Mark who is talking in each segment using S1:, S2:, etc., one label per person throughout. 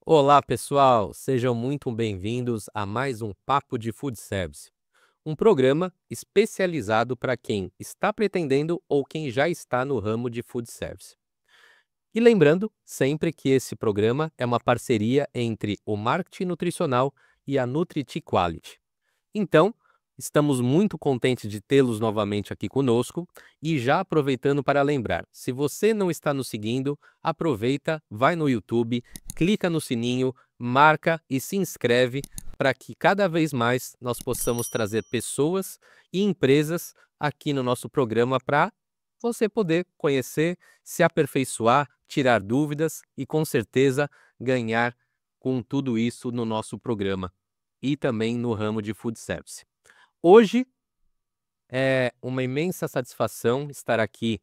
S1: Olá, pessoal! Sejam muito bem-vindos a mais um Papo de Food Service, um programa especializado para quem está pretendendo ou quem já está no ramo de food service. E lembrando sempre que esse programa é uma parceria entre o marketing nutricional e a Nutriti Quality. Então, estamos muito contentes de tê-los novamente aqui conosco e já aproveitando para lembrar, se você não está nos seguindo, aproveita, vai no YouTube, clica no sininho, marca e se inscreve para que cada vez mais nós possamos trazer pessoas e empresas aqui no nosso programa para você poder conhecer, se aperfeiçoar, tirar dúvidas e com certeza ganhar com tudo isso no nosso programa e também no ramo de food service. Hoje é uma imensa satisfação estar aqui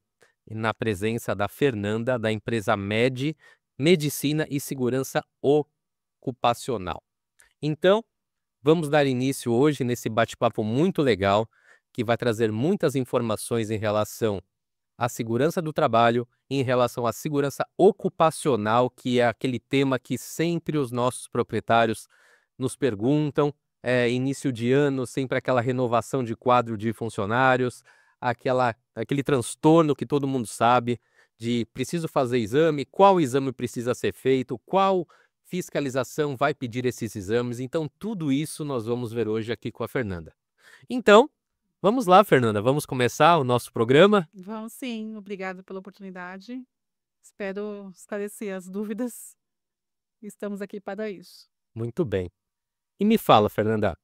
S1: na presença da Fernanda, da empresa Medicina e Segurança Ocupacional. Então, vamos dar início hoje nesse bate-papo muito legal, que vai trazer muitas informações em relação à segurança do trabalho, em relação à segurança ocupacional, que é aquele tema que sempre os nossos proprietários nos perguntam, início de ano, sempre aquela renovação de quadro de funcionários, aquele transtorno que todo mundo sabe de preciso fazer exame, qual exame precisa ser feito, qual fiscalização vai pedir esses exames. Então, tudo isso nós vamos ver hoje aqui com a Fernanda. Então, vamos lá, Fernanda, vamos começar o nosso programa?
S2: Vamos sim, obrigada pela oportunidade. Espero esclarecer as dúvidas. Estamos aqui para isso.
S1: Muito bem. E me fala, Fernanda,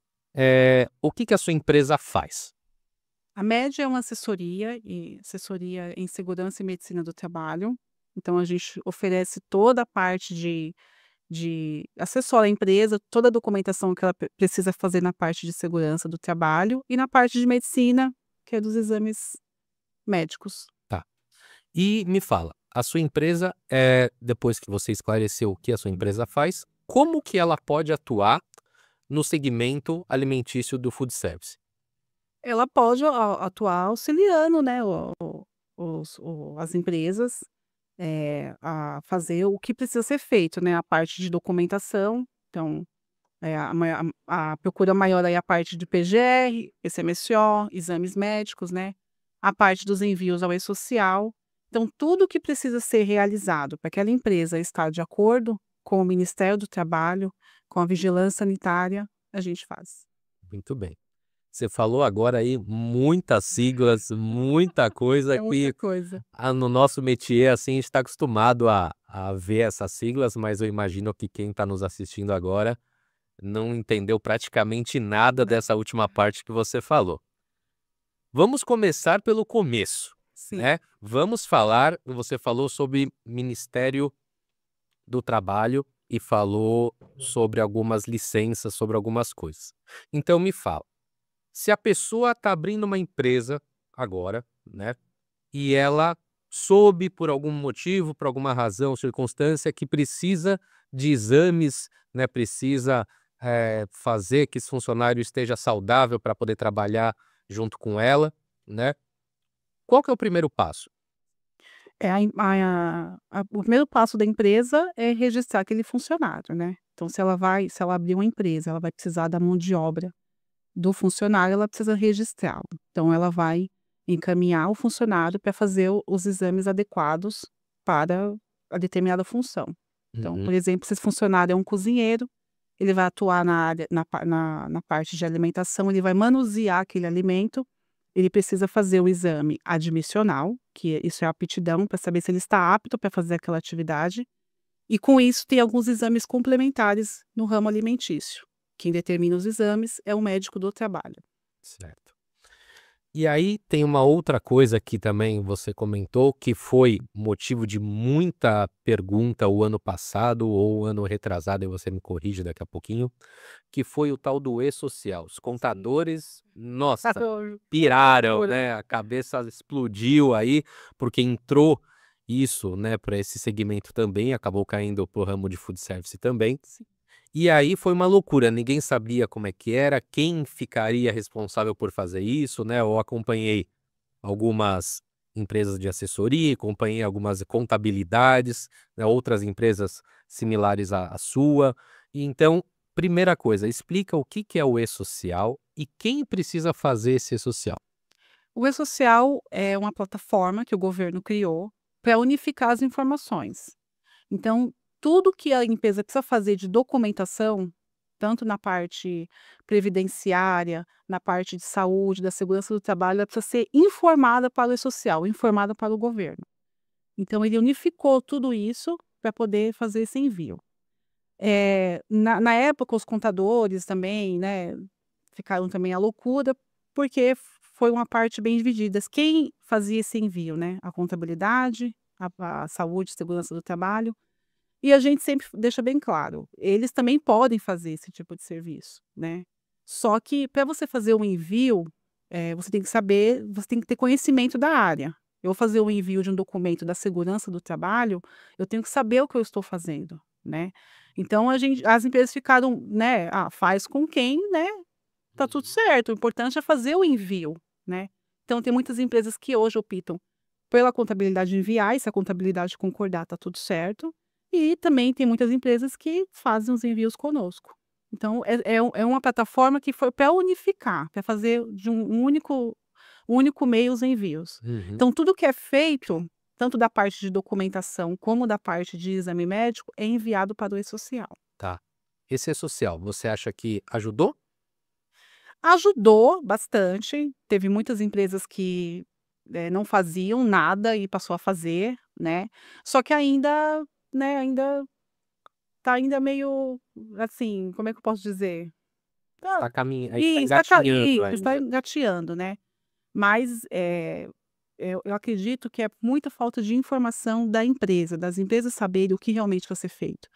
S1: o que a sua empresa faz?
S2: A MED é uma assessoria em segurança e medicina do trabalho. Então, a gente oferece toda a parte de assessora a empresa, toda a documentação que ela precisa fazer na parte de segurança do trabalho e na parte de medicina, que é dos exames médicos.
S1: Tá. E me fala, a sua empresa, depois que você esclareceu o que a sua empresa faz, como que ela pode atuar no segmento alimentício do food service?
S2: Ela pode atuar auxiliando, né, as empresas, a fazer o que precisa ser feito, né, a parte de documentação. Então, a procura maior aí é a parte de PGR, PCMSO, exames médicos, né, a parte dos envios ao e-social. Então, tudo que precisa ser realizado para aquela empresa estar de acordo com o Ministério do Trabalho, com a vigilância sanitária, a gente faz.
S1: Muito bem. Você falou agora aí muitas siglas, muita coisa
S2: É muita
S1: que
S2: coisa.
S1: no nosso métier, assim, a gente está acostumado a ver essas siglas, mas eu imagino que quem está nos assistindo agora não entendeu praticamente nada dessa última parte que você falou. Vamos começar pelo começo,
S2: Sim.
S1: né? Vamos falar, você falou sobre Ministério do Trabalho e falou sobre algumas licenças, sobre algumas coisas. Então me fala, se a pessoa está abrindo uma empresa agora, né? E ela soube por algum motivo, por alguma razão, circunstância, que precisa de exames, né? Precisa fazer que esse funcionário esteja saudável para poder trabalhar junto com ela, né? Qual que é o primeiro passo?
S2: O primeiro passo da empresa é registrar aquele funcionário, né. Então se ela abrir uma empresa, ela vai precisar da mão de obra do funcionário, ela precisa registrá-lo. Então ela vai encaminhar o funcionário para fazer os exames adequados para a determinada função. Então,
S1: Uhum,
S2: por exemplo, se esse funcionário é um cozinheiro, ele vai atuar na área na parte de alimentação, ele vai manusear aquele alimento, ele precisa fazer o exame admissional, isso é a aptidão para saber se ele está apto para fazer aquela atividade, e com isso tem alguns exames complementares no ramo alimentício. Quem determina os exames é o médico do trabalho.
S1: certo. E aí tem uma outra coisa que também você comentou, que foi motivo de muita pergunta o ano passado ou o ano retrasado, e você me corrige daqui a pouquinho, que foi o tal do e-social. Os
S2: Sim.
S1: contadores, nossa,
S2: Adoro.
S1: piraram,
S2: Ora,
S1: né, a cabeça explodiu aí, porque entrou isso, né, para esse segmento também, acabou caindo para o ramo de food service também.
S2: sim.
S1: E aí foi uma loucura, ninguém sabia como é que era, quem ficaria responsável por fazer isso, né, eu acompanhei algumas empresas de assessoria, acompanhei algumas contabilidades, né, outras empresas similares à sua. E então, primeira coisa, explica o que que é o e-social e quem precisa fazer esse e-social.
S2: O E-Social é uma plataforma que o governo criou para unificar as informações. Então, tudo que a empresa precisa fazer de documentação, tanto na parte previdenciária, na parte de saúde, da segurança do trabalho, ela precisa ser informada para o E-Social, informada para o governo. Então, ele unificou tudo isso para poder fazer esse envio. Na época, os contadores também, né, ficaram também à loucura, porque foi uma parte bem dividida. Quem fazia esse envio, né? A contabilidade, a saúde e segurança do trabalho. E a gente sempre deixa bem claro, eles também podem fazer esse tipo de serviço, né. Só que para você fazer um envio, você tem que saber, você tem que ter conhecimento da área. Eu vou fazer o envio de um documento da segurança do trabalho, eu tenho que saber o que eu estou fazendo, né. Então as empresas ficaram, né: "Ah, faz com quem, né, tá tudo certo, o importante é fazer o envio", né. Então tem muitas empresas que hoje optam pela contabilidade enviar, e se a contabilidade concordar, tá tudo certo. E também tem muitas empresas que fazem os envios conosco. Então é uma plataforma que foi para unificar, para fazer de um único meio os envios.
S1: Uhum.
S2: Então tudo que é feito, tanto da parte de documentação como da parte de exame médico, é enviado para o E-Social.
S1: Tá. Esse e-social, você acha que ajudou?
S2: Ajudou bastante, teve muitas empresas que, não faziam nada e passou a fazer, né, só que ainda, né, ainda tá ainda meio, assim, como é que eu posso dizer? Tá
S1: Está
S2: isso,
S1: engatinhando
S2: está
S1: ainda.
S2: engateando, né. Mas, eu acredito que é muita falta de informação da empresa, das empresas saberem o que realmente vai ser feito,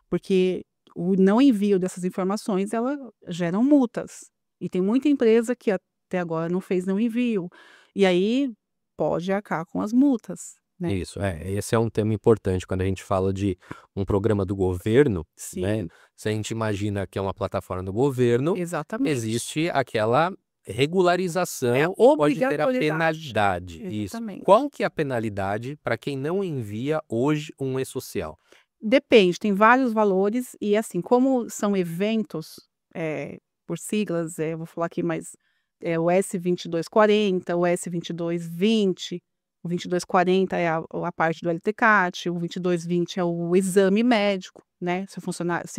S2: porque o não envio dessas informações, ela geram multas, e tem muita empresa que até agora não fez nenhum envio, e aí pode arcar com as multas, né.
S1: Isso, esse é um tema importante quando a gente fala de um programa do governo, né,
S2: Sim,
S1: se a gente imagina que é uma plataforma do governo,
S2: exatamente.
S1: existe aquela
S2: É
S1: regularização e pode ter a
S2: obrigatoriedade.
S1: penalidade, isso.
S2: Exatamente.
S1: Qual que é a penalidade para quem não envia hoje um e-social?
S2: Depende, tem vários valores e, assim, como são eventos, por siglas, vou falar aqui, mas é o S2240, o S2220, o 2240 é a parte do LTCAT, o 2220 é o exame médico, né, se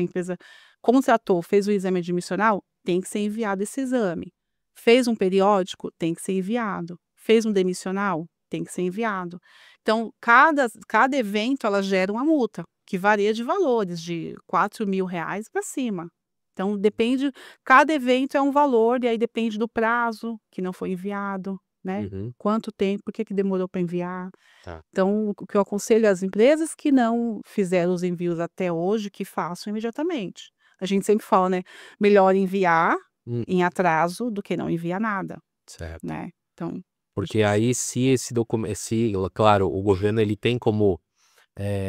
S2: a empresa contratou, fez o exame admissional, tem que ser enviado esse exame. Fez um periódico, tem que ser enviado. Fez um demissional, tem que ser enviado. Então, cada evento, ela gera uma multa, que varia de valores, de R$ 4.000 para cima. Então depende, cada evento é um valor, e aí depende do prazo que não foi enviado, né,
S1: Uhum,
S2: quanto tempo, por que que demorou para enviar.
S1: tá.
S2: Então o que eu aconselho às empresas que não fizeram os envios até hoje, que façam imediatamente. A gente sempre fala, né, melhor enviar
S1: Hum,
S2: em atraso do que não enviar nada,
S1: certo.
S2: né. Então a
S1: Porque
S2: gente
S1: aí se esse documento, se claro, o governo ele tem como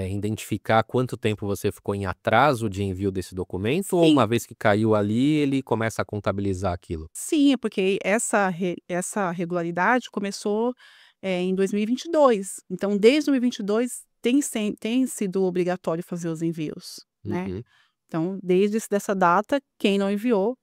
S1: identificar quanto tempo você ficou em atraso de envio desse documento ou
S2: sim.
S1: uma vez que caiu ali, ele começa a contabilizar aquilo?
S2: Sim, é porque essa regularidade começou, em 2022. Então desde 2022 tem sido obrigatório fazer os envios, né.
S1: Uhum.
S2: Então desde dessa data, quem não enviou,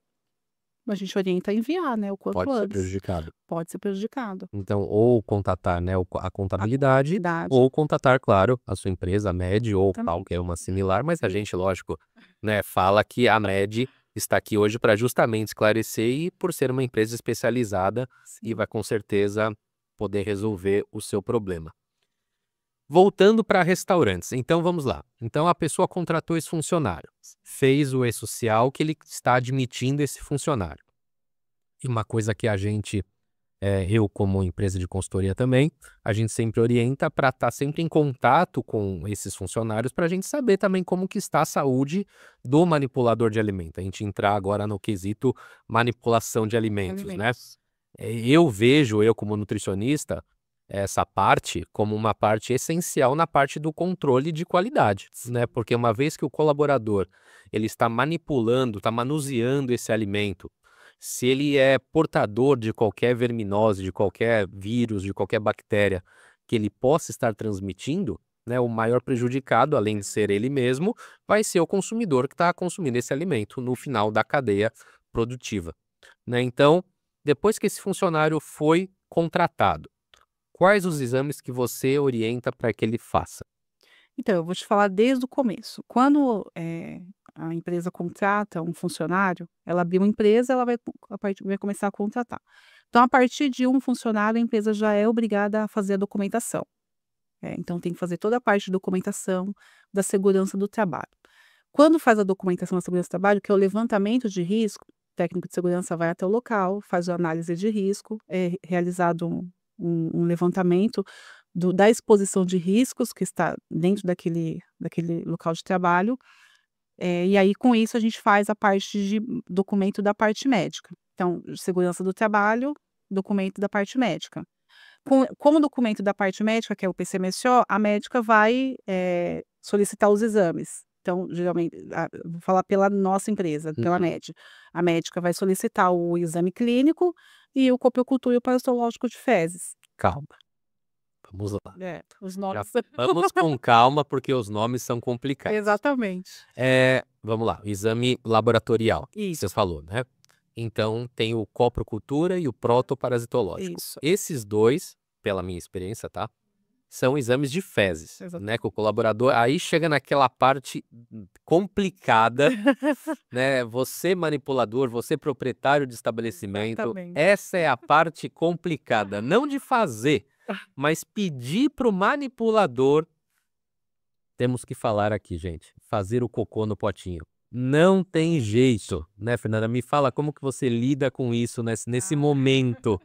S2: a gente orienta a enviar, né, o quanto
S1: Pode ser
S2: antes.
S1: prejudicado.
S2: Pode ser prejudicado.
S1: Então, ou contatar, né, a
S2: A
S1: contabilidade,
S2: contabilidade,
S1: ou contatar, claro, a sua empresa, a MED ou
S2: exatamente.
S1: qualquer uma similar, mas a
S2: Sim,
S1: gente, lógico, né, fala que a MED está aqui hoje para justamente esclarecer e por ser uma empresa especializada e
S2: sim.
S1: vai com certeza poder resolver o seu problema. Voltando para restaurantes, então vamos lá. Então a pessoa contratou esse funcionário, fez o e-social que ele está admitindo esse funcionário. E uma coisa que a gente, eu como empresa de consultoria também, a gente sempre orienta para estar sempre em contato com esses funcionários para a gente saber também como que está a saúde do manipulador de alimento. A gente entrar agora no quesito manipulação de alimentos, né?
S2: Alimentos.
S1: Eu vejo, eu como nutricionista, essa parte como uma parte essencial na parte do controle de qualidade, né? Porque uma vez que o colaborador ele está manipulando, está manuseando esse alimento, se ele é portador de qualquer verminose, de qualquer vírus, de qualquer bactéria que ele possa estar transmitindo, né, o maior prejudicado, além de ser ele mesmo, vai ser o consumidor que está consumindo esse alimento no final da cadeia produtiva, né? Então, depois que esse funcionário foi contratado, quais os exames que você orienta para que ele faça?
S2: Então, eu vou te falar desde o começo. Quando, a empresa contrata um funcionário, ela abriu uma empresa, ela vai começar a contratar. Então, a partir de um funcionário, a empresa já é obrigada a fazer a documentação. Então tem que fazer toda a parte de documentação da segurança do trabalho. Quando faz a documentação da segurança do trabalho, que é o levantamento de risco, o técnico de segurança vai até o local, faz a análise de risco, é realizado um levantamento da exposição de riscos que está dentro daquele local de trabalho, e aí com isso a gente faz a parte de documento da parte médica. Então, segurança do trabalho, documento da parte médica. Como documento da parte médica, que é o PCMSO, a médica vai, solicitar os exames. Então, geralmente, vou falar pela nossa empresa, pela
S1: Uhum.
S2: MED. A médica vai solicitar o exame clínico e o copiocultura e o parasitológico de fezes.
S1: Calma, vamos lá.
S2: Os
S1: Já
S2: nomes.
S1: vamos com calma, porque os nomes são complicados.
S2: Exatamente.
S1: Vamos lá, o exame laboratorial, que você
S2: Isso,
S1: falou, né? Então, tem o coprocultura e o protoparasitológico.
S2: isso,
S1: Esses dois, pela minha experiência, tá? São exames de fezes, né? Que o colaborador. Aí chega naquela parte complicada, né? Você, manipulador, você, proprietário de estabelecimento,
S2: exatamente.
S1: essa é a parte complicada. Não de fazer, mas pedir para o manipulador. Temos que falar aqui, gente. Fazer o cocô no potinho. Não tem jeito, né, Fernanda? Me fala como que você lida com isso nesse momento.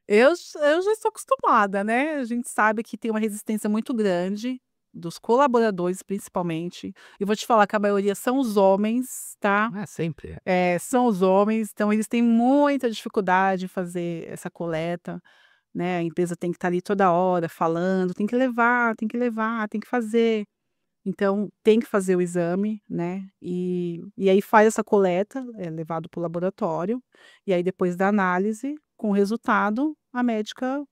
S2: Eu já estou acostumada, né, a gente sabe que tem uma resistência muito grande, dos colaboradores principalmente, e vou te falar que a maioria são os homens, tá,
S1: Ah, sempre é.
S2: são os homens, então eles têm muita dificuldade em fazer essa coleta, né, a empresa tem que estar ali toda hora falando: "Tem que levar, tem que levar, tem que fazer". Então tem que fazer o exame, né, e aí faz essa coleta, é levado para o laboratório, e aí depois da análise, com o resultado, a médica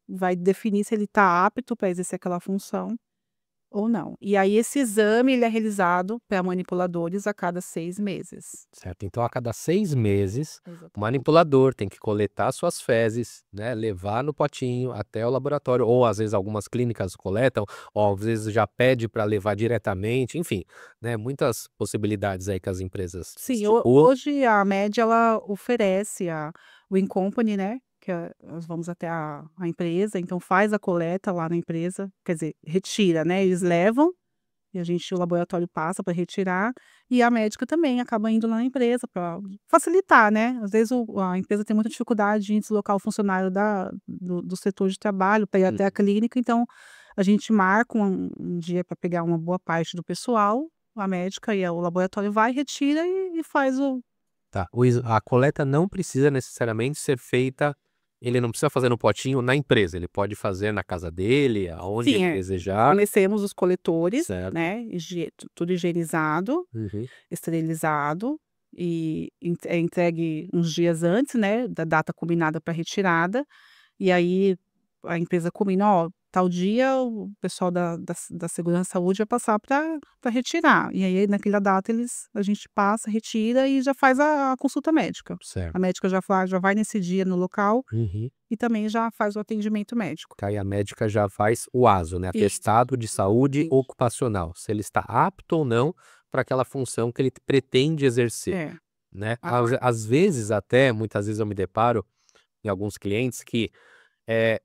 S2: vai definir se ele está apto para exercer aquela função ou não. E aí esse exame ele é realizado para manipuladores a cada 6 meses.
S1: Certo, então a cada 6 meses, o
S2: Exatamente.
S1: manipulador tem que coletar suas fezes, né, levar no potinho até o laboratório, ou às vezes algumas clínicas coletam, ou às vezes já pede para levar diretamente, enfim, né, muitas possibilidades aí que as empresas
S2: Sim,
S1: estipulam.
S2: hoje a média ela oferece o In-Company, né, que nós vamos até a empresa, então faz a coleta lá na empresa, quer dizer, retira, né, eles levam, e o laboratório passa para retirar, e a médica também acaba indo lá na empresa para facilitar, né, às vezes a empresa tem muita dificuldade em deslocar o funcionário do setor de trabalho para ir até a clínica, então a gente marca um dia para pegar uma boa parte do pessoal, a médica e o laboratório vai, retira e faz o.
S1: Tá, a coleta não precisa necessariamente ser feita, ele não precisa fazer no potinho na empresa, ele pode fazer na casa dele, aonde
S2: Sim,
S1: ele desejar,
S2: fornecemos os coletores,
S1: certo?
S2: né, tudo higienizado,
S1: Uhum.
S2: esterilizado e é entregue uns dias antes, né, da data combinada para retirada, e aí a empresa combina: "Ó, tal dia o pessoal da segurança saúde vai passar para retirar", e aí naquela data a gente passa, retira e já faz a consulta médica. A
S1: Certo.
S2: médica já vai nesse dia no local
S1: Uhum.
S2: e também já faz o atendimento médico.
S1: Que aí a médica já faz o ASO, né,
S2: Isso,
S1: atestado de saúde
S2: isso.
S1: ocupacional, se ele está apto ou não para aquela função que ele pretende exercer,
S2: É.
S1: né.
S2: A
S1: Às vezes até, muitas vezes eu me deparo em alguns clientes eh,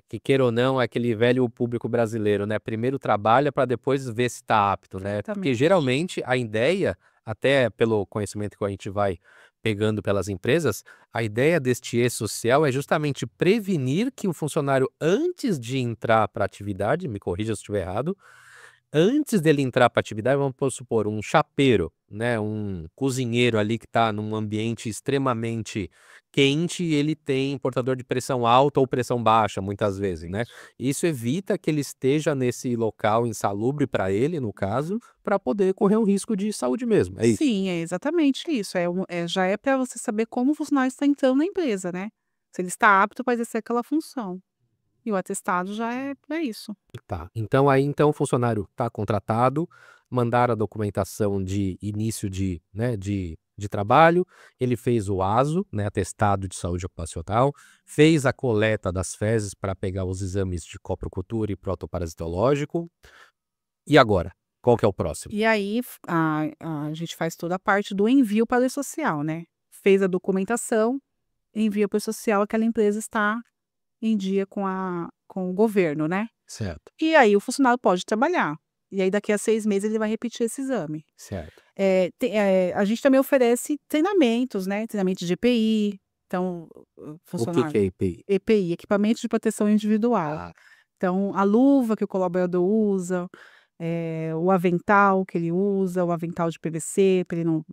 S1: que queira ou não, é aquele velho público brasileiro, né, primeiro trabalha para depois ver se está apto, né, porque
S2: Exatamente.
S1: geralmente a ideia, até pelo conhecimento que a gente vai pegando pelas empresas, a ideia deste E-Social é justamente prevenir que o funcionário, antes de entrar para a atividade, me corrija se estiver errado, antes dele entrar para atividade, vamos supor, um chapeiro, né, um cozinheiro ali que está num ambiente extremamente quente, e ele tem portador de pressão alta ou pressão baixa, muitas vezes, né.
S2: Isso.
S1: Isso evita que ele esteja nesse local insalubre para ele, no caso, para poder correr um risco de saúde mesmo, é isso?
S2: Sim, é exatamente isso. Já é para você saber como o funcionário está entrando na empresa, né. Se ele está apto para exercer aquela função. e o atestado já é para isso.
S1: Tá. Então aí então o funcionário está contratado, mandaram a documentação de início de trabalho, ele fez o ASO, né, atestado de saúde ocupacional, fez a coleta das fezes para pegar os exames de coprocultura e protoparasitológico. E agora? Qual que é o próximo?
S2: E aí a gente faz toda a parte do envio para o E-Social, né. Fez a documentação, envia para o E-Social, aquela empresa está em dia com o governo, né.
S1: Certo,
S2: E aí o funcionário pode trabalhar. E aí daqui a 6 meses ele vai repetir esse exame.
S1: certo.
S2: A gente também oferece treinamentos, né, treinamento de EPI, então o
S1: O que
S2: funcionário
S1: que é EPI?
S2: EPI, equipamento de proteção individual.
S1: Ah,
S2: Então a luva que o colaborador usa, o avental que ele usa, o avental de PVC para ele não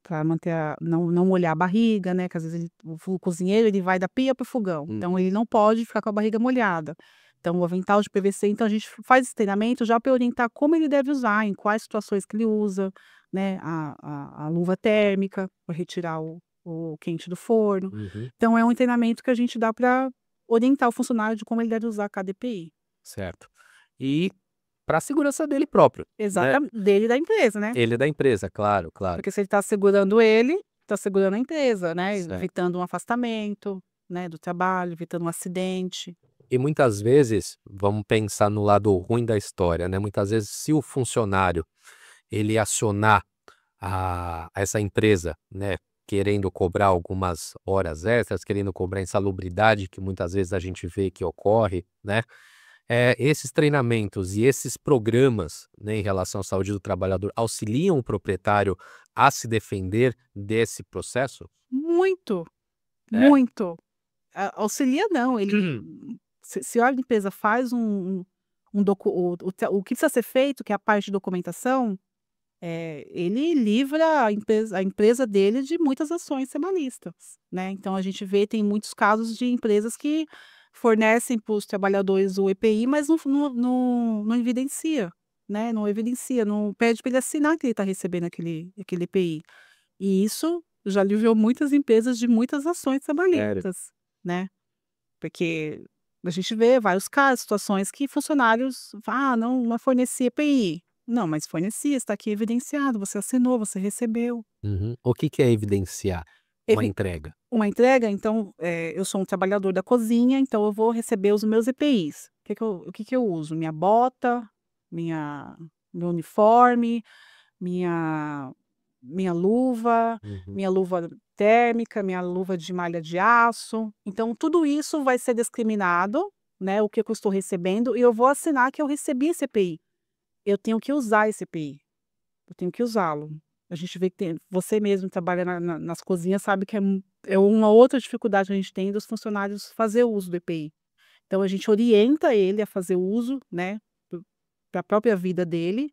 S2: pra manter não molhar a barriga, né, que às vezes o cozinheiro ele vai da pia para o fogão, então ele não pode ficar com a barriga molhada. Então o avental de PVC, então a gente faz esse treinamento já para orientar como ele deve usar, em quais situações que ele usa, né, a luva térmica para retirar o quente do forno.
S1: uhum,
S2: Então é um treinamento que a gente dá para orientar o funcionário de como ele deve usar cada EPI.
S1: certo. E para a segurança dele próprio, né?
S2: Dele e da empresa, né.
S1: Ele é da empresa, claro, claro.
S2: Porque se ele está segurando ele, está segurando a empresa, né,
S1: Certo.
S2: evitando um afastamento, né, do trabalho, evitando um acidente.
S1: E muitas vezes, vamos pensar no lado ruim da história, né, muitas vezes se o funcionário, ele acionar essa empresa, né, querendo cobrar algumas horas extras, querendo cobrar insalubridade, que muitas vezes a gente vê que ocorre, né, esses treinamentos e esses programas, né, em relação à saúde do trabalhador, auxiliam o proprietário a se defender desse processo?
S2: Muito,
S1: É.
S2: muito. Auxilia não, ele se a empresa faz um docu o que precisa ser feito, que é a parte de documentação, ele livra a empresa dele de muitas ações trabalhistas, né. Então a gente vê, tem muitos casos de empresas que fornecem para os trabalhadores o EPI, mas não evidencia, né, não evidencia, não pede para ele assinar que ele está recebendo aquele EPI. E isso já aliviou muitas empresas de muitas ações
S1: Sério?
S2: trabalhistas, né. Porque a gente vê vários casos, situações que funcionários não fornecia EPI. Não, mas fornecia, está aqui evidenciado, você assinou, você recebeu.
S1: Uhum. O que que é evidenciar uma
S2: Evi
S1: entrega?
S2: uma entrega, então, eu sou um trabalhador da cozinha, então eu vou receber os meus EPIs. O que que eu uso? Minha bota, minha meu uniforme, minha minha luva,
S1: Uhum.
S2: minha luva térmica, minha luva de malha de aço. Então tudo isso vai ser discriminado, né, o que eu estou recebendo, e eu vou assinar que eu recebi esse EPI. Eu tenho que usar esse EPI, eu tenho que usá-lo. A gente vê que você mesmo trabalha nas cozinhas, sabe que é uma outra dificuldade que a gente tem dos funcionários fazer uso do EPI. Então a gente orienta ele a fazer uso, né, para a própria vida dele,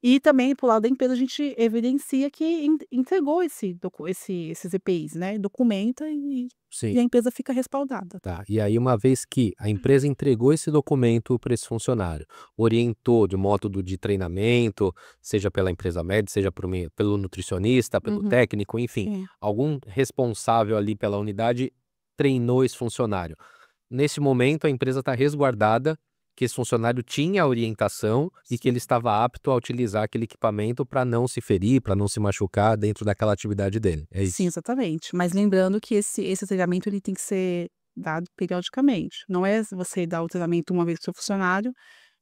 S2: e também para o lado da empresa a gente evidencia que entregou esses EPIs, né, documenta e
S1: Sim.
S2: a empresa fica respaldada.
S1: Tá. E aí, uma vez que a empresa entregou esse documento para esse funcionário, orientou de método de treinamento, seja pela empresa médica, seja pelo nutricionista, pelo
S2: Uhum,
S1: técnico, enfim,
S2: sim.
S1: algum responsável ali pela unidade treinou esse funcionário. Nesse momento, a empresa está resguardada que esse funcionário tinha a orientação e que ele estava apto a utilizar aquele equipamento para não se ferir, para não se machucar dentro daquela atividade dele. É
S2: Sim,
S1: isso?
S2: exatamente. Mas lembrando que esse treinamento ele tem que ser dado periodicamente. Não é você dar o treinamento uma vez para o seu funcionário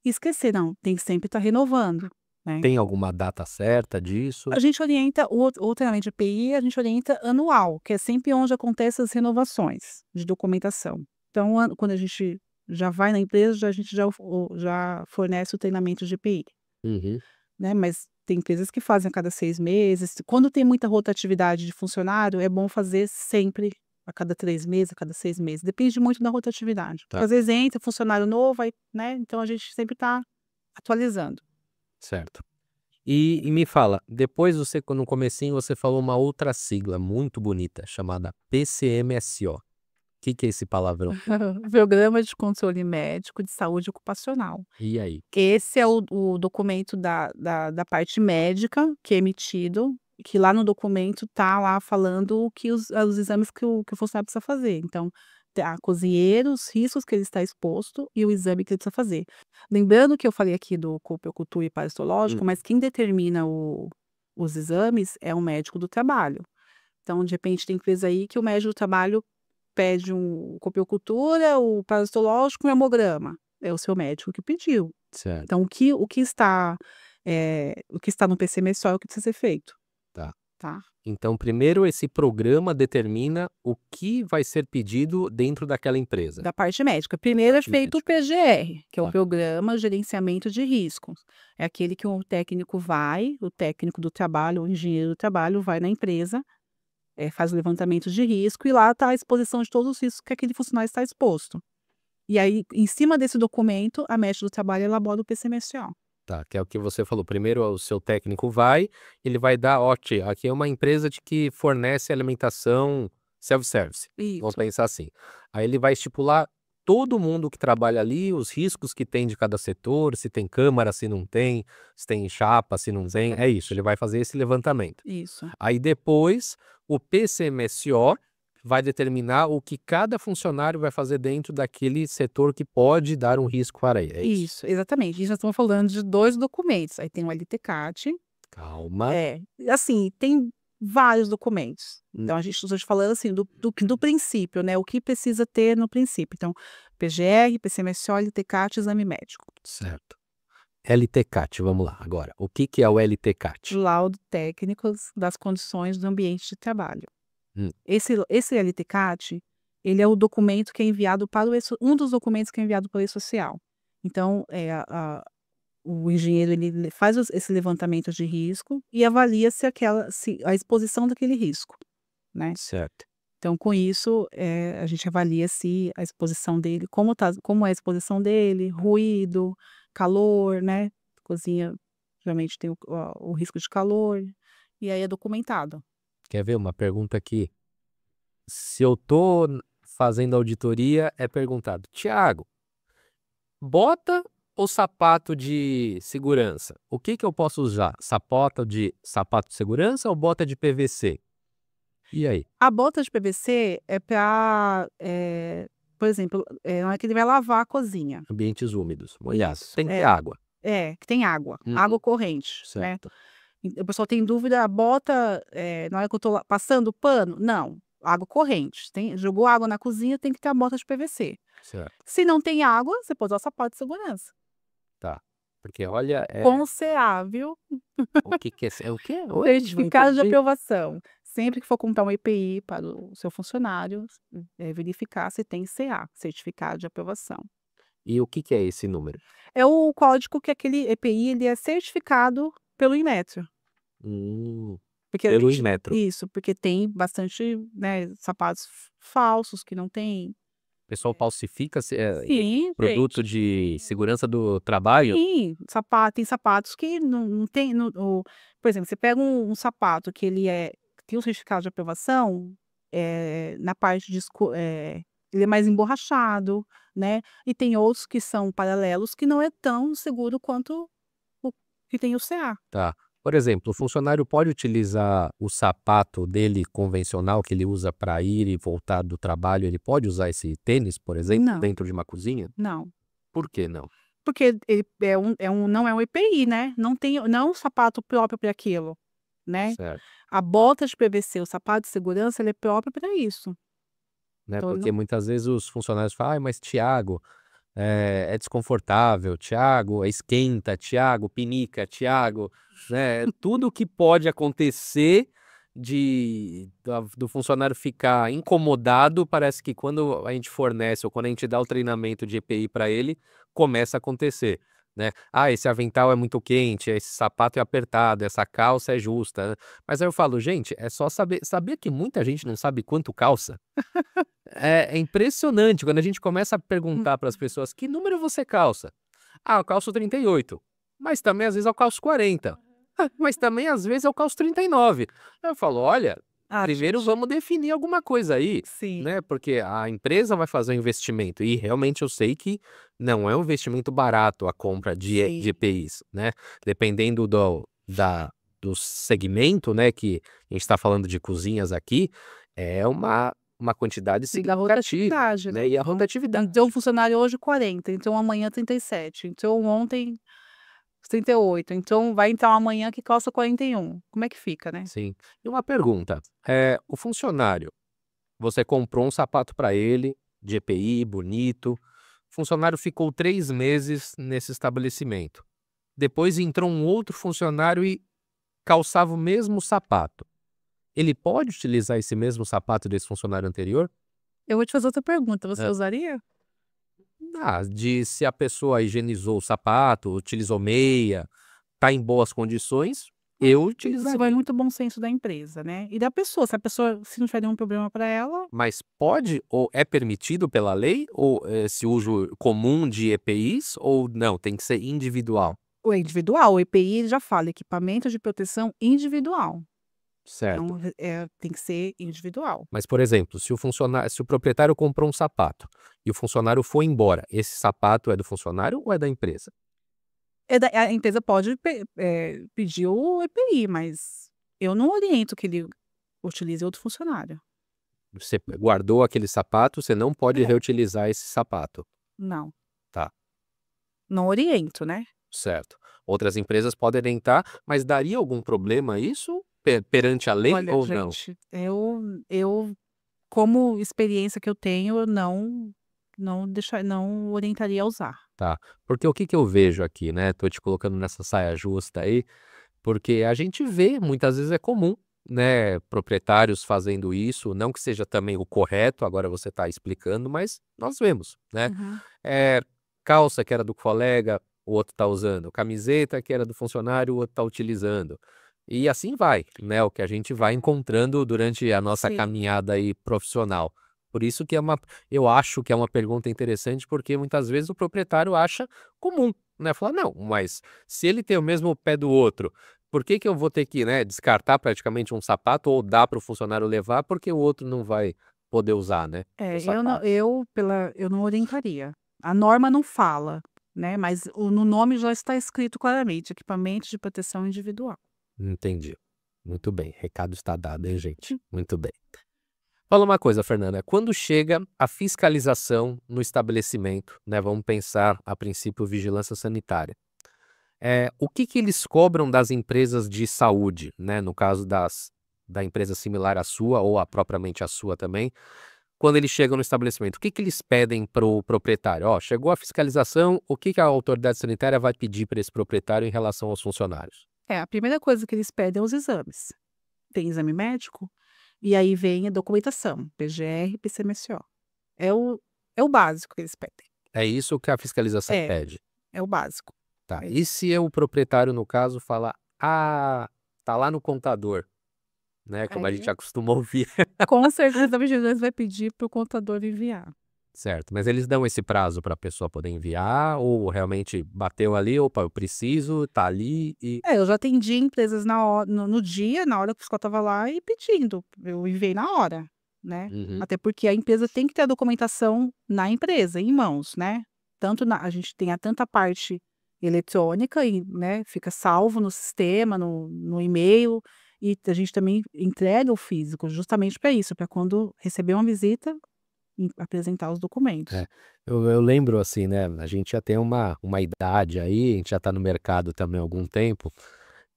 S2: e esquecer, não, tem que sempre estar renovando, né.
S1: Tem alguma data certa disso?
S2: A gente orienta o treinamento de EPI, a gente orienta anual, que é sempre onde acontecem as renovações de documentação. Então, quando a gente já vai na empresa, a gente já fornece o treinamento de EPI,
S1: Uhum.
S2: né, mas tem empresas que fazem a cada 6 meses. Quando tem muita rotatividade de funcionário, é bom fazer sempre a cada 3 meses, a cada 6 meses, depende muito da rotatividade. Porque
S1: Tá.
S2: às vezes entra funcionário novo, aí, né, então a gente sempre está atualizando.
S1: Certo. E me fala, depois você no comecinho você falou uma outra sigla muito bonita, chamada PCMSO. Que é esse palavrão?
S2: Programa de Controle Médico de Saúde Ocupacional.
S1: E aí?
S2: Esse é o documento da parte médica que é emitido, que lá no documento tá lá falando que os exames que o funcionário precisa fazer. Então, cozinheiro, os riscos que ele está exposto e o exame que ele precisa fazer. Lembrando que eu falei aqui do coprocultura e parasitológico, mas quem determina os exames é o médico do trabalho. Então, de repente, tem empresa aí que o médico do trabalho pede um coprocultura, o parasitológico, um hemograma. É o seu médico que pediu.
S1: Certo.
S2: Então, o que está no PCMSO é o que precisa ser feito.
S1: Tá.
S2: Tá?
S1: Então, primeiro esse programa determina o que vai ser pedido dentro daquela empresa.
S2: Da parte médica. Primeiro é feito o PGR, que é o
S1: Tá.
S2: Programa Gerenciamento de Riscos. É aquele que o técnico do trabalho, o engenheiro do trabalho vai na empresa, faz o levantamento de risco e lá está a exposição de todos os riscos que aquele funcionário está exposto. E aí, em cima desse documento, a médica do trabalho elabora o PCMSO.
S1: Tá, que é o que você falou. Primeiro o seu técnico ele vai dar, aqui é uma empresa que fornece alimentação self-service. Vamos
S2: Isso.
S1: pensar assim. Aí ele vai estipular todo mundo que trabalha ali, os riscos que tem de cada setor, se tem câmara, se não tem, se tem chapa, se não tem. É isso, ele vai fazer esse levantamento.
S2: Isso.
S1: Aí depois o PCMSO vai determinar o que cada funcionário vai fazer dentro daquele setor que pode dar um risco para ele. É isso?
S2: Isso, exatamente. E já estamos falando de 2 documentos. Aí tem o LTCAT.
S1: Calma.
S2: Assim, tem vários documentos. Então, a gente está falando assim do princípio, né? O que precisa ter no princípio. Então, PGR, PCMSO, LTCAT, exame médico.
S1: Certo. LTCAT, vamos lá agora. O que é o LTCAT?
S2: Laudo técnico das condições do ambiente de trabalho.
S1: Hum.
S2: Esse LTCAT, ele é o documento que é enviado para um dos documentos que é enviado para o E-Social. Então, o engenheiro ele faz esse levantamento de risco e avalia se a exposição daquele risco, né?
S1: Certo.
S2: Então, com isso, a gente avalia se a exposição dele, como é a exposição dele, ruído, calor, né? Cozinha geralmente tem o risco de calor, e aí é documentado.
S1: Quer ver uma pergunta aqui? Se eu tô fazendo auditoria, é perguntado: Tiago, bota ou sapato de segurança? O que eu posso usar? Sapato de segurança ou bota de PVC? E aí?
S2: A bota de PVC é para, por exemplo, na hora que ele vai lavar a cozinha.
S1: Ambientes úmidos, molhados.
S2: Isso,
S1: Tem que ter água.
S2: que tem água, água corrente, né?
S1: Certo.
S2: O pessoal tem dúvida, a bota, na hora que eu tô passando o pano, não, água corrente. Jogou água na cozinha, tem que ter a bota de PVC.
S1: Certo.
S2: Se não tem água, você pode usar sapato de segurança.
S1: Tá. Porque olha,
S2: Com CA, viu?
S1: o que é o quê? Oi?
S2: Certificado de
S1: Não entendi.
S2: aprovação. Sempre que for comprar um EPI para o seu funcionário, verificar se tem CA, certificado de aprovação.
S1: E o que é esse número?
S2: É o código que aquele EPI ele é certificado pelo Inmetro. Porque
S1: Pelo Inmetro.
S2: Isso, porque tem bastante, né, sapatos falsos que não tem.
S1: O pessoal falsifica
S2: Sim,
S1: produto de segurança do trabalho?
S2: sim, tem sapatos que não tem, por exemplo, você pega um sapato que tem um certificado de aprovação, na parte ele é mais emborrachado, né, e tem outros que são paralelos que não é tão seguro quanto o que tem o CA.
S1: Tá. Por exemplo, o funcionário pode utilizar o sapato dele convencional que ele usa para ir e voltar do trabalho, ele pode usar esse tênis, por exemplo,
S2: Não.
S1: dentro de uma cozinha?
S2: Não.
S1: Por que não?
S2: Porque ele não é um EPI, né, não é um sapato próprio para aquilo, né.
S1: Certo.
S2: A bota de PVC, o sapato de segurança, ele é próprio para isso.
S1: Né,
S2: Então ele
S1: porque
S2: não.
S1: muitas vezes os funcionários falam: "Ai, mas Tiago, é desconfortável, Tiago, esquenta, Tiago, pinica, Tiago", né, tudo que pode acontecer do funcionário ficar incomodado, parece que quando a gente fornece ou quando a gente dá o treinamento de EPI para ele, começa a acontecer, né. "Ah, esse avental é muito quente, esse sapato é apertado, essa calça é justa", né. Mas aí eu falo: "Gente, é só sabia que muita gente não sabe quanto calça?" É impressionante quando a gente começa a perguntar para as pessoas: "Que número você calça?". "Ah, eu calço 38". "Mas também às vezes eu calço 40". "Ah, mas também às vezes eu calço 39". Aí eu falo: "Olha, primeiro
S2: Gente.
S1: vamos definir alguma coisa aí,
S2: Sim.
S1: né, porque a empresa vai fazer um investimento", e realmente eu sei que não é um investimento barato a compra
S2: Sim.
S1: de EPIs, né, dependendo do segmento, né, que a gente está falando de cozinhas aqui, é uma uma quantidade
S2: Da
S1: significativa,
S2: rotatividade, né?
S1: né? E a rotatividade.
S2: Então, um funcionário hoje 40, então amanhã 37, então ontem 38, então vai entrar uma amanhã que calça 41. Como é que fica, né?
S1: Sim. E uma pergunta, o funcionário, você comprou um sapato para ele, de EPI, bonito, o funcionário ficou 3 meses nesse estabelecimento. Depois entrou um outro funcionário e calçava o mesmo sapato. Ele pode utilizar esse mesmo sapato desse funcionário anterior?
S2: Eu vou te fazer outra pergunta, você
S1: Hã.
S2: usaria?
S1: De se a pessoa higienizou o sapato, utilizou meia, tá em boas condições, eu
S2: Isso
S1: utilizaria.
S2: vai muito bom senso da empresa, né, e da pessoa, se a pessoa se não tiver nenhum problema para ela,
S1: Mas pode ou é permitido pela lei ou esse uso comum de EPIs ou não, tem que ser individual?
S2: o individual, o EPI ele já fala, equipamento de proteção individual,
S1: Certo.
S2: então, tem que ser individual.
S1: Mas, por exemplo, se o proprietário comprou um sapato e o funcionário foi embora, esse sapato é do funcionário ou é da empresa?
S2: A empresa pode pedir o EPI, mas eu não oriento que ele utilize outro funcionário.
S1: Você guardou aquele sapato, você não pode
S2: É.
S1: reutilizar esse sapato.
S2: Não,
S1: Tá,
S2: não oriento, né.
S1: certo. Outras empresas podem orientar, mas daria algum problema isso perante a lei
S2: Olha,
S1: ou não?
S2: gente, eu como experiência que eu tenho, eu não orientaria a usar.
S1: Tá, porque o que que eu vejo aqui, né, tô te colocando nessa saia justa aí, porque a gente vê, muitas vezes é comum, né, proprietários fazendo isso, não que seja também o correto, agora você está explicando, mas nós vemos, né.
S2: Uhum.
S1: Eh, calça que era do colega, o outro está usando, camiseta que era do funcionário, o outro está utilizando. E assim vai, né, o que a gente vai encontrando durante a nossa
S2: Sim.
S1: caminhada aí profissional. Por isso que eu acho que é uma pergunta interessante, porque muitas vezes o proprietário acha comum, né, fala: "Não, mas se ele tem o mesmo pé do outro, por que que eu vou ter que, né, descartar praticamente um sapato ou dar para o funcionário levar, porque o outro não vai poder usar, né, o sapato?"
S2: Eu não orientaria. A norma não fala, né, mas no nome já está escrito claramente, equipamento de proteção individual.
S1: Entendi. Muito bem, recado está dado, hein, gente. Muito bem. Fala uma coisa, Fernanda, quando chega a fiscalização no estabelecimento, né, vamos pensar, a princípio, vigilância sanitária. O que que eles cobram das empresas de saúde, né, no caso da empresa similar à sua ou a propriamente a sua também, quando eles chegam no estabelecimento, o que que eles pedem para o proprietário? "Ó, chegou a fiscalização, o que que a autoridade sanitária vai pedir para esse proprietário em relação aos funcionários?"
S2: A primeira coisa que eles pedem é os exames. Tem exame médico, e aí vem a documentação, PGR, PCMSO. É o é o básico que eles pedem.
S1: É isso que a fiscalização
S2: É,
S1: pede.
S2: é o básico.
S1: Tá, e se o proprietário, no caso, falar: "Ah, tá lá no contador", né, como a gente
S2: Aí,
S1: acostuma ouvir.
S2: com certeza a vigilância vai pedir para o contador enviar.
S1: Certo, mas eles dão esse prazo para a pessoa poder enviar ou realmente bateu ali: "Opa, eu preciso", tá ali e
S2: Eu já atendi empresas na ho no dia, na hora que o fiscal estava lá e pedindo, eu enviei na hora, né.
S1: uhum,
S2: Até porque a empresa tem que ter a documentação na empresa, em mãos, né. Tanto na a gente tem a tanta parte eletrônica e, né, fica salvo no sistema, no e-mail, e a gente também entrega o físico justamente para isso, para quando receber uma visita, apresentar os documentos.
S1: é. Eu lembro, assim, né, a gente já tem uma idade aí, a gente já tá no mercado também há algum tempo.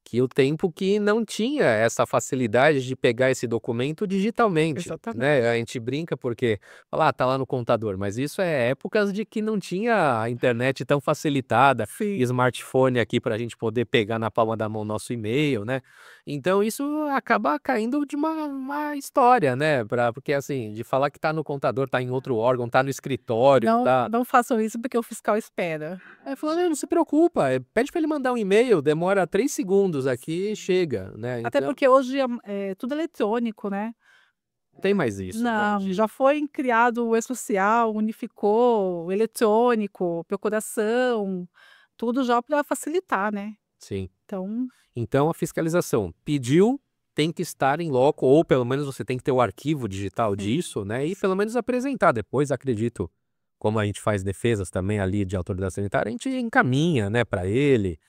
S1: Que o tempo que não tinha essa facilidade de pegar esse documento digitalmente,
S2: Exatamente.
S1: né, a gente brinca porque fala: "Ah, tá lá no computador", mas isso é épocas de que não tinha a internet tão facilitada,
S2: Sim.
S1: smartphone aqui para a gente poder pegar na palma da mão nosso e-mail, né. Então isso acaba caindo de uma história, né, porque, assim, de falar que tá no computador, tá em outro órgão, tá no escritório, tá
S2: Não façam isso porque o fiscal espera.
S1: falou: "Não, não se preocupa, pede para ele mandar um e-mail, demora 3 segundos aqui e chega", né,
S2: Até
S1: então
S2: porque hoje é tudo eletrônico, né.
S1: não tem mais isso, né,
S2: Não,
S1: de
S2: já foi criado o e-social, unificou, o eletrônico, procuração, tudo já para facilitar, né.
S1: sim.
S2: Então,
S1: Então a fiscalização pediu, tem que estar em loco ou pelo menos você tem que ter o arquivo digital
S2: sim,
S1: disso, né, e pelo menos apresentar, depois acredito, como a gente faz defesas também ali de autoridade sanitária, a gente encaminha, né, para ele,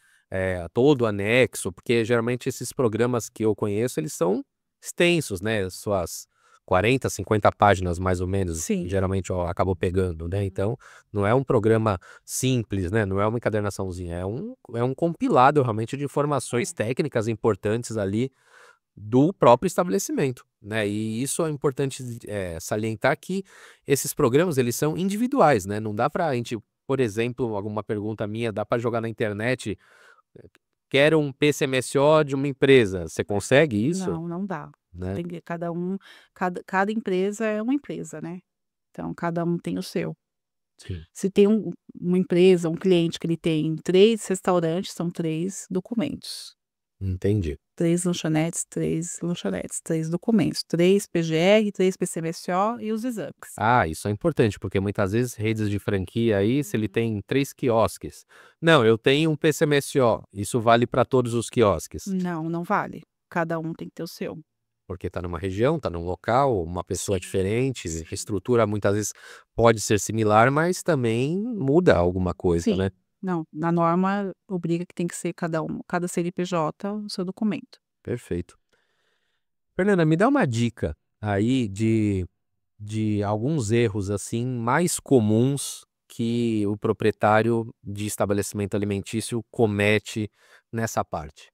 S1: todo o anexo, porque geralmente esses programas que eu conheço eles são extensos, né, suas 40, 50 páginas mais ou menos,
S2: Sim.
S1: geralmente acabou pegando, né, então não é um programa simples, né, não é uma encadernaçãozinha, é um compilado realmente de informações técnicas importantes ali do próprio estabelecimento, né, e isso é importante, salientar que esses programas eles são individuais, né, não dá pra gente, por exemplo, alguma pergunta minha, dá pra jogar na internet, quero um PCMSO de uma empresa, você consegue isso?
S2: Não, não dá.
S1: Né.
S2: Tem que cada empresa é uma empresa, né, então cada um tem o seu.
S1: Sim.
S2: Se tem uma empresa, um cliente que ele tem 3 restaurantes, são 3 documentos.
S1: Entendi.
S2: 3 lanchonetes, 3 documentos, 3 PGR, 3 PCMSO e os exames.
S1: Ah, isso é importante, porque muitas vezes redes de franquia aí, se ele tem 3 quiosques. Não, eu tenho um PCMSO, isso vale para todos os quiosques,
S2: Não, não vale. Cada um tem que ter o seu.
S1: porque está numa região, está num local, uma pessoa
S2: Sim,
S1: diferente,
S2: sim.
S1: a estrutura muitas vezes pode ser similar, mas também muda alguma coisa,
S2: Sim.
S1: né.
S2: Não, na norma obriga que tem que ser cada CNPJ o seu documento.
S1: Perfeito. Fernanda, me dá uma dica aí de alguns erros, assim, mais comuns que o proprietário de estabelecimento alimentício comete nessa parte.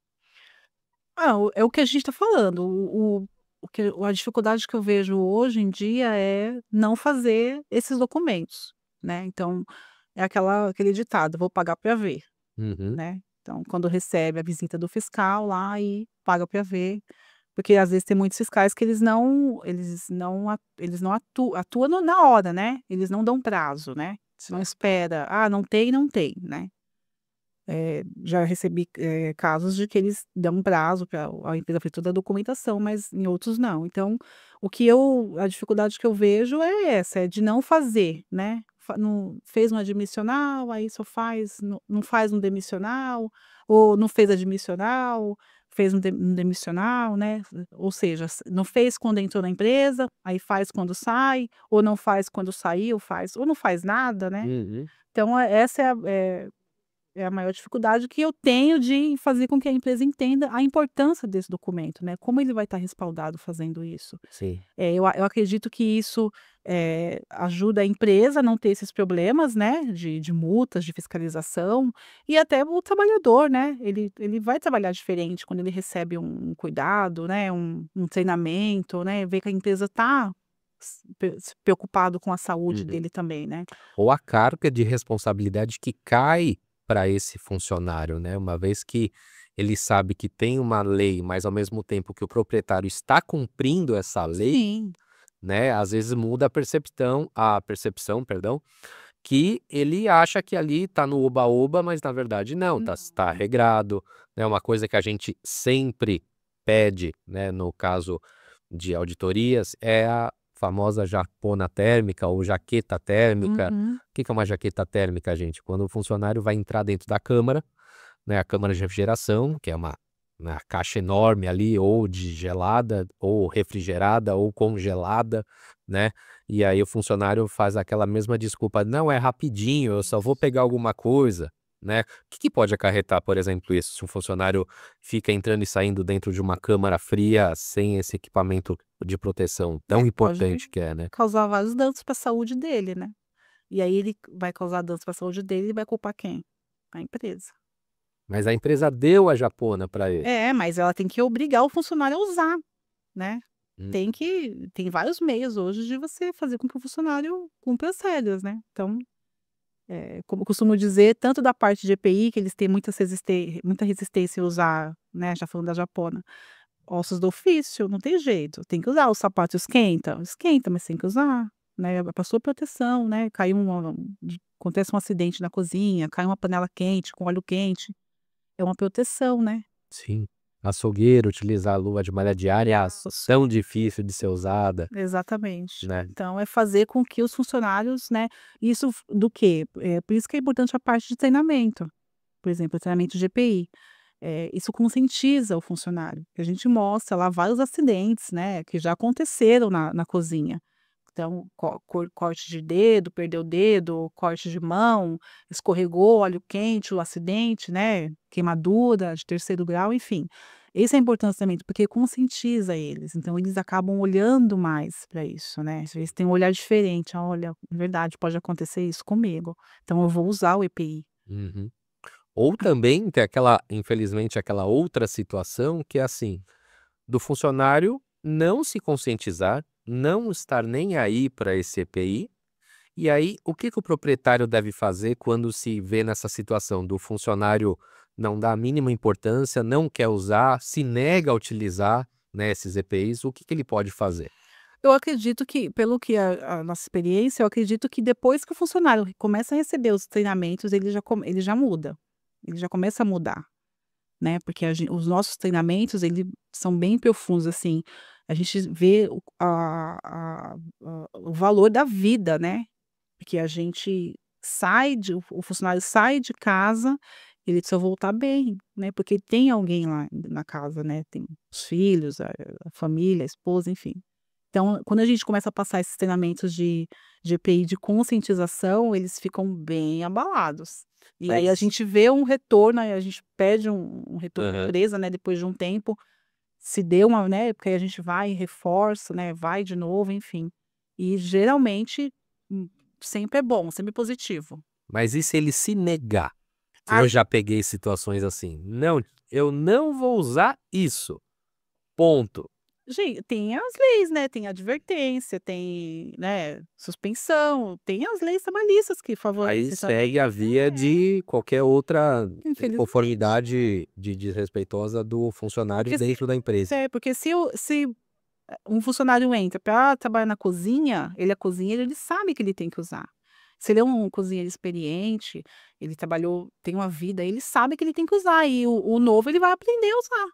S2: É o que a gente está falando, o que a dificuldade que eu vejo hoje em dia é não fazer esses documentos, né, então, é aquele ditado: "Vou pagar para ver",
S1: Uhum.
S2: né, então quando recebe a visita do fiscal lá e paga para ver, porque às vezes tem muitos fiscais que eles não atuam na hora, né, eles não dão prazo, né, não
S1: Certo.
S2: espera: "Ah, não tem, não tem", né. Já recebi, casos de que eles dão um prazo para a empresa fez toda a documentação, mas em outros não. Então, a dificuldade que eu vejo é essa, é de não fazer, né. Não fez um admissional, aí só faz não faz um demissional, ou não fez admissional, fez um demissional, né. Ou seja, não fez quando entrou na empresa, aí faz quando sai, ou não faz quando saiu, faz ou não faz nada, né.
S1: Uhum.
S2: Então, essa é a maior dificuldade que eu tenho de fazer com que a empresa entenda a importância desse documento, né, como ele vai estar respaldado fazendo isso.
S1: Sim.
S2: Eu acredito que isso, ajuda a empresa a não ter esses problemas, né, de multas, de fiscalização, e até o trabalhador, né, ele vai trabalhar diferente quando ele recebe um cuidado, né, um treinamento, né, ver que a empresa está se preocupado com a saúde
S1: Uhum.
S2: dele também, né.
S1: Ou a carga de responsabilidade que cai para esse funcionário, né, uma vez que ele sabe que tem uma lei, mas ao mesmo tempo que o proprietário está cumprindo essa lei,
S2: Sim.
S1: né, às vezes muda a percepção, perdão, que ele acha que ali está no oba-oba, mas na verdade não, tá
S2: Não.
S1: regrado, né, uma coisa que a gente sempre pede, né, no caso de auditorias, é a famosa japona térmica ou jaqueta térmica.
S2: Uhum.
S1: O que que é uma jaqueta térmica, gente? Quando o funcionário vai entrar dentro da câmara, né, a câmara de refrigeração, que é uma caixa enorme ali, ou de gelada, ou refrigerada, ou congelada, né, e aí o funcionário faz aquela mesma desculpa: "Não, é rapidinho, eu só vou pegar alguma coisa", né. O que que pode acarretar, por exemplo, isso, se um funcionário fica entrando e saindo dentro de uma câmara fria sem esse equipamento de proteção tão
S2: Pode
S1: importante que é, né.
S2: causar vários danos para a saúde dele, né. E aí ele vai causar danos para a saúde dele e vai culpar quem? A empresa.
S1: Mas a empresa deu a japona para ele.
S2: É, mas ela tem que obrigar o funcionário a usar, né.
S1: Hum.
S2: Tem vários meios hoje de você fazer com que o funcionário cumpra as regras, né. Então, como eu costumo dizer, tanto da parte de EPI, que eles têm muita resistência em usar, né, já falando da japona, ossos do ofício, não tem jeito, tem que usar. O sapato esquenta, mas tem que usar, né, é pra sua proteção, né, acontece um acidente na cozinha, cai uma panela quente com óleo quente, é uma proteção, né.
S1: Sim. Açougueiro utilizar a luva de malha diária,
S2: Isso.
S1: tão difícil de ser usada,
S2: Exatamente.
S1: né.
S2: Então é fazer com que os funcionários, né, isso do quê? Por isso que é importante a parte de treinamento, por exemplo, treinamento de EPI. Isso conscientiza o funcionário, que a gente mostra lá vários acidentes, né, que já aconteceram na cozinha. Então, corte de dedo, perdeu o dedo, corte de mão, escorregou, óleo quente, o acidente, né, queimadura de terceiro grau, enfim. Essa é a importância também, porque conscientiza eles, então eles acabam olhando mais para isso, né. Às vezes tem um olhar diferente: "Ah, olha, é verdade, pode acontecer isso comigo, então eu vou usar o EPI".
S1: Uhum. Ou também tem infelizmente, aquela outra situação que é assim, do funcionário não se conscientizar, não estar nem aí para esse EPI, e aí o que que o proprietário deve fazer quando se vê nessa situação do funcionário não dá a mínima importância, não quer usar, se nega a utilizar, né, esses EPIs, o que que ele pode fazer?
S2: Eu acredito que, pelo que a nossa experiência, eu acredito que depois que o funcionário começa a receber os treinamentos, ele já muda, ele já começa a mudar, né, porque os nossos treinamentos, eles são bem profundos, assim, a gente vê o valor da vida, né, porque a gente o funcionário sai de casa, ele precisa voltar bem, né, porque tem alguém lá na casa, né, tem os filhos, a família, a esposa, enfim. Então, quando a gente começa a passar esses treinamentos de EPI de conscientização, eles ficam bem abalados. E aí a
S1: Mas
S2: gente vê um retorno, aí a gente pede um retorno à
S1: aham.
S2: empresa, né, depois de um tempo, se deu uma, né, porque aí a gente vai e reforça, né, vai de novo, enfim. E geralmente, sempre é bom, sempre positivo.
S1: Mas e se ele se negar? Que
S2: Ah,
S1: eu já peguei situações assim: "Não, eu não vou usar isso, ponto".
S2: tem as leis, né, tem advertência, tem, né, suspensão, tem as leis trabalhistas que
S1: Aí
S2: favorecem essa.
S1: segue a via de qualquer outra
S2: Infelizmente.
S1: conformidade de desrespeitosa do funcionário
S2: Porque se
S1: dentro da empresa.
S2: porque se um funcionário entra para trabalhar na cozinha, ele é cozinheiro, ele sabe que ele tem que usar. Se ele é um cozinheiro experiente, ele trabalhou, tem uma vida, ele sabe que ele tem que usar e o novo ele vai aprender a usar,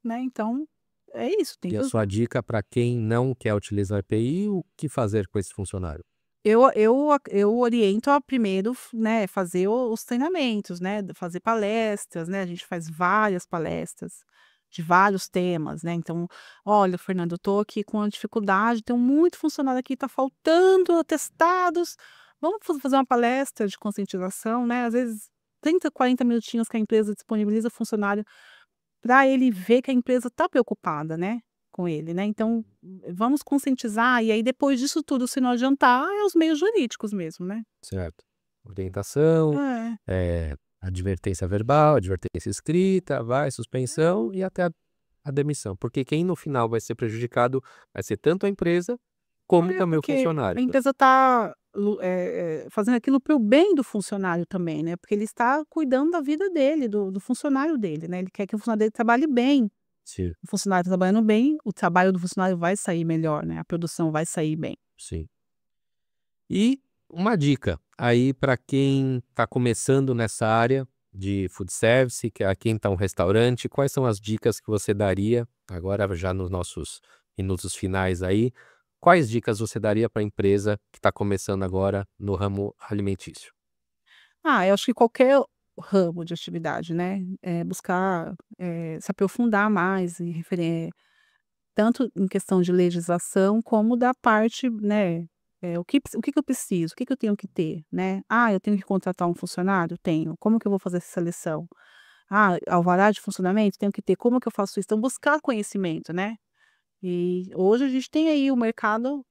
S2: né, então é isso, tem
S1: E
S2: que
S1: a
S2: usar.
S1: sua dica para quem não quer utilizar EPI, o que fazer com esse funcionário?
S2: Eu oriento a primeiro né, fazer os treinamentos, né, fazer palestras, né, a gente faz várias palestras de vários temas, né, então: "Olha, Fernando, eu tô aqui com uma dificuldade, tenho muito funcionário aqui, tá faltando atestados, vamos fazer uma palestra de conscientização", né, às vezes 30, 40 minutinhos que a empresa disponibiliza o funcionário para ele ver que a empresa está preocupada, né, com ele, né, então vamos conscientizar e aí depois disso tudo se não adiantar, é os meios jurídicos mesmo, né.
S1: Certo. Orientação,
S2: É,
S1: advertência verbal, advertência escrita, vai, suspensão e até a demissão. Porque quem no final vai ser prejudicado vai ser tanto a empresa como também o
S2: porque a
S1: funcionário, né.
S2: empresa está fazendo aquilo para o bem do funcionário também, né, porque ele está cuidando da vida dele, do funcionário dele, né, ele quer que o funcionário dele trabalhe bem.
S1: Sim,
S2: O funcionário trabalhando bem, o trabalho do funcionário vai sair melhor, né, a produção vai sair bem.
S1: sim. E uma dica aí para quem está começando nessa área de food service, que é quem está um restaurante, quais são as dicas que você daria, agora já nos nossos minutos finais aí, quais dicas você daria para a empresa que está começando agora no ramo alimentício?
S2: Eu acho que qualquer ramo de atividade, né, buscar, se aprofundar mais em tanto em questão de legislação como da parte, né, o que que eu preciso, o que que eu tenho que ter, né. Eu tenho que contratar um funcionário? Tenho. Como que eu vou fazer essa seleção? Alvará de funcionamento? Tenho que ter. Como que eu faço isso? Então buscar conhecimento, né. E hoje a gente tem aí o mercado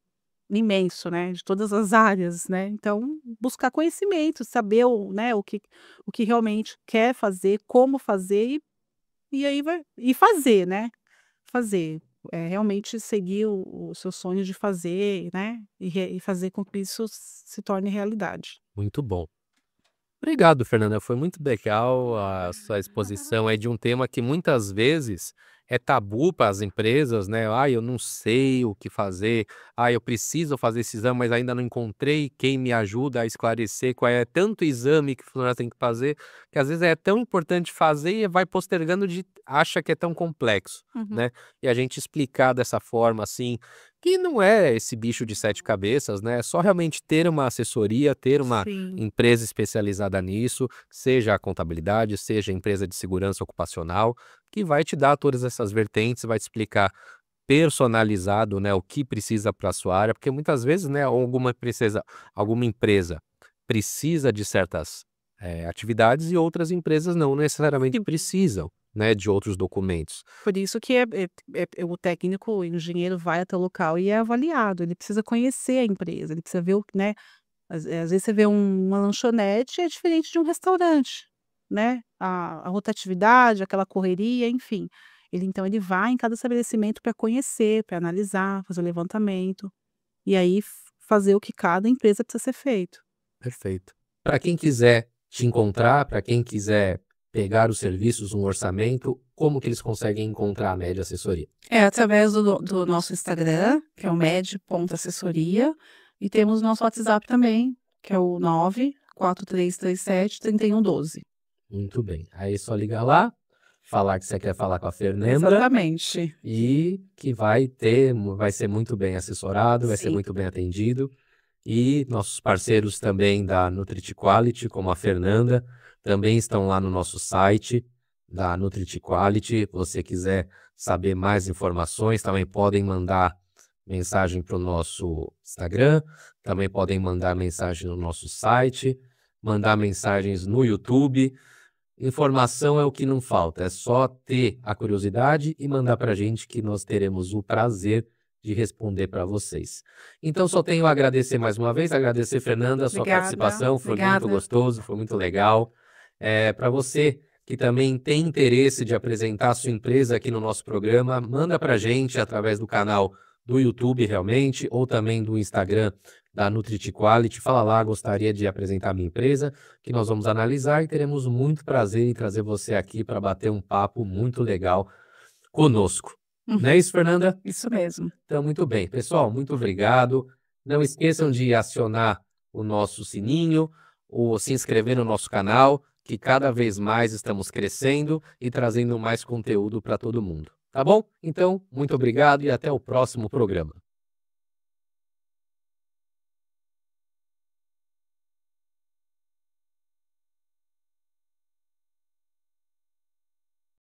S2: imenso, né, de todas as áreas, né, então buscar conhecimento, saber o que realmente quer fazer, como fazer e aí vai e fazer, né, fazer, realmente seguir o seu sonho de fazer, né, e fazer com que isso se torne realidade.
S1: Muito bom. Obrigado, Fernanda. Foi muito legal a sua exposição aí de um tema que muitas vezes é tabu para as empresas, né? Ah, eu não sei o que fazer. Ah, eu preciso fazer esse exame, mas ainda não encontrei quem me ajuda a esclarecer qual é tanto exame que o funcionário tem que fazer, que às vezes é tão importante fazer e vai postergando de acha que é tão complexo,
S2: Uhum.
S1: né? E a gente explicar dessa forma assim, que não é esse bicho de sete cabeças, né? É só realmente ter uma assessoria, ter uma
S2: Sim.
S1: empresa especializada nisso, seja a contabilidade, seja a empresa de segurança ocupacional, que vai te dar todas essas vertentes, vai te explicar personalizado, né, o que precisa para a sua área, porque muitas vezes, né, alguma empresa precisa de certas atividades e outras empresas não necessariamente
S2: Sim.
S1: precisam, né, de outros documentos.
S2: Por isso que o técnico, o engenheiro vai até o local e é avaliado, ele precisa conhecer a empresa, ele precisa ver né, às vezes você vê uma lanchonete é diferente de um restaurante, né, a rotatividade, aquela correria, enfim. Então ele vai em cada estabelecimento para conhecer, para analisar, fazer o levantamento, e aí fazer o que cada empresa precisa ser feito.
S1: Perfeito. Para quem quiser te encontrar, para quem quiser pegar os serviços, um orçamento, como que eles conseguem encontrar a Med Assessoria?
S2: É através do nosso Instagram, que é o med.assessoria, e temos nosso WhatsApp também, que é o 94337-3112.
S1: Muito bem. Aí é só ligar lá, falar que você quer falar com a Fernanda
S2: Exatamente.
S1: e que vai ser muito bem assessorado, vai ser
S2: Sim.
S1: muito bem atendido. E nossos parceiros também da Nutrit Quality, como a Fernanda, também estão lá no nosso site da Nutrit Quality. Se você quiser saber mais informações, também podem mandar mensagem para o nosso Instagram, também podem mandar mensagem no nosso site, mandar mensagens no YouTube. Informação é o que não falta, é só ter a curiosidade e mandar para a gente que nós teremos o prazer de responder para vocês. Então só tenho a agradecer mais uma vez, agradecer, Fernanda, a sua
S2: Obrigada,
S1: participação, foi muito
S2: obrigada.
S1: gostoso, foi muito legal. Para você que também tem interesse de apresentar a sua empresa aqui no nosso programa, manda para a gente através do canal do YouTube realmente, ou também do Instagram da Nutrit Quality. Fala lá, gostaria de apresentar a minha empresa, que nós vamos analisar e teremos muito prazer em trazer você aqui para bater um papo muito legal conosco. Não é isso, Fernanda?
S2: Isso mesmo.
S1: Então, muito bem. Pessoal, muito obrigado. Não esqueçam de acionar o nosso sininho ou se inscrever no nosso canal, que cada vez mais estamos crescendo e trazendo mais conteúdo para todo mundo. Tá bom? Então, muito obrigado e até o próximo programa.